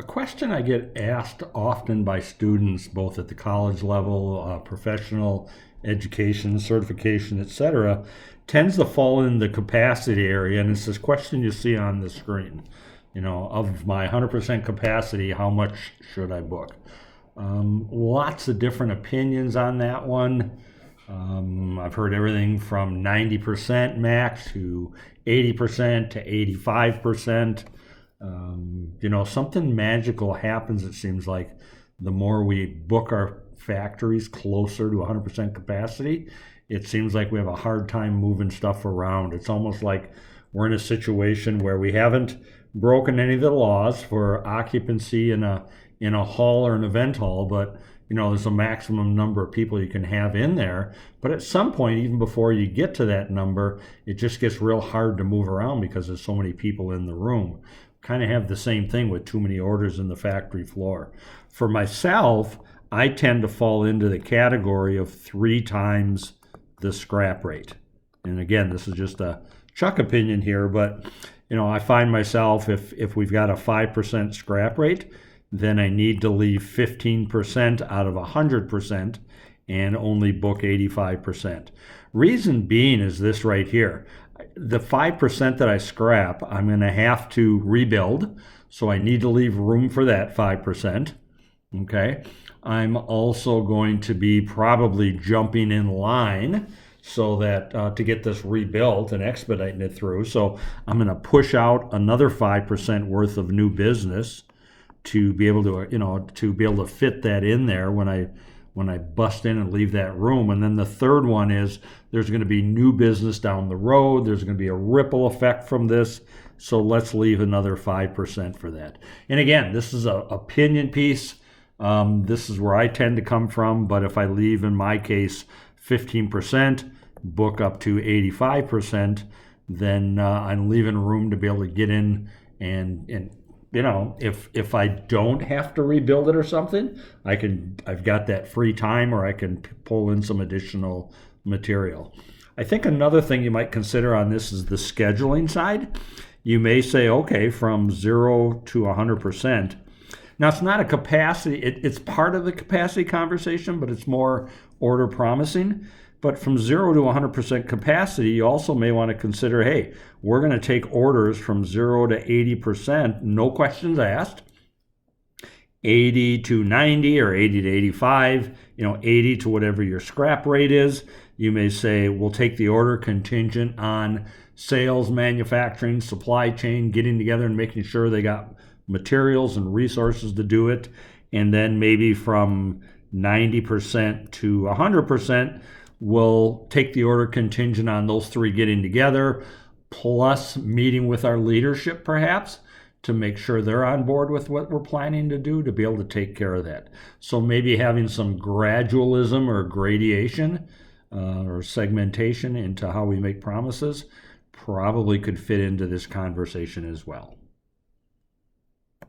A question I get asked often by students, both at the college level, professional education, certification, etc., tends to fall in the capacity area, and it's this question you see on the screen. Of my 100% capacity, how much should I book? Lots of different opinions on that one. I've heard everything from 90% max to 80% to 85%. Something magical happens, it seems like, the more we book our factories closer to 100% capacity. It seems like we have a hard time moving stuff around. It's almost like we're in a situation where we haven't broken any of the laws for occupancy in a hall or an event hall, but there's a maximum number of people you can have in there. But at some point, even before you get to that number, it just gets real hard to move around because there's so many people in the room. Kind of have the same thing with too many orders in the factory floor. For myself, I tend to fall into the category of 3 times the scrap rate. And again, this is just a Chuck opinion here, but I find myself, if we've got a 5% scrap rate, then I need to leave 15% out of 100% and only book 85%. Reason being is this right here. The 5% that I scrap, I'm going to have to rebuild, so I need to leave room for that 5%. Okay. I'm also going to be probably jumping in line so that to get this rebuilt and expediting it through. So I'm going to push out another 5% worth of new business to be able to fit that in there when I bust in and leave that room. And then the third one is there's going to be new business down the road. There's going to be a ripple effect from this. So let's leave another 5% for that. And again, this is an opinion piece. This is where I tend to come from. But if I leave, in my case, 15%, book up to 85%, then I'm leaving room to be able to get in and if I don't have to rebuild it or something, I've got that free time, or I can pull in some additional material. I think another thing you might consider on this is the scheduling side. You may say, okay, from 0 to 100%. Now, it's not a capacity, it's part of the capacity conversation, but it's more order promising. But from 0 to 100% capacity, you also may want to consider, hey, we're going to take orders from 0 to 80%, no questions asked, 80 to 90 or 80 to 85, 80 to whatever your scrap rate is. You may say, we'll take the order contingent on sales, manufacturing, supply chain, getting together and making sure they got materials and resources to do it. And then maybe from 90% to 100%, we'll take the order contingent on those 3 getting together, plus meeting with our leadership perhaps to make sure they're on board with what we're planning to do to be able to take care of that. So maybe having some gradualism or gradation or segmentation into how we make promises probably could fit into this conversation as well.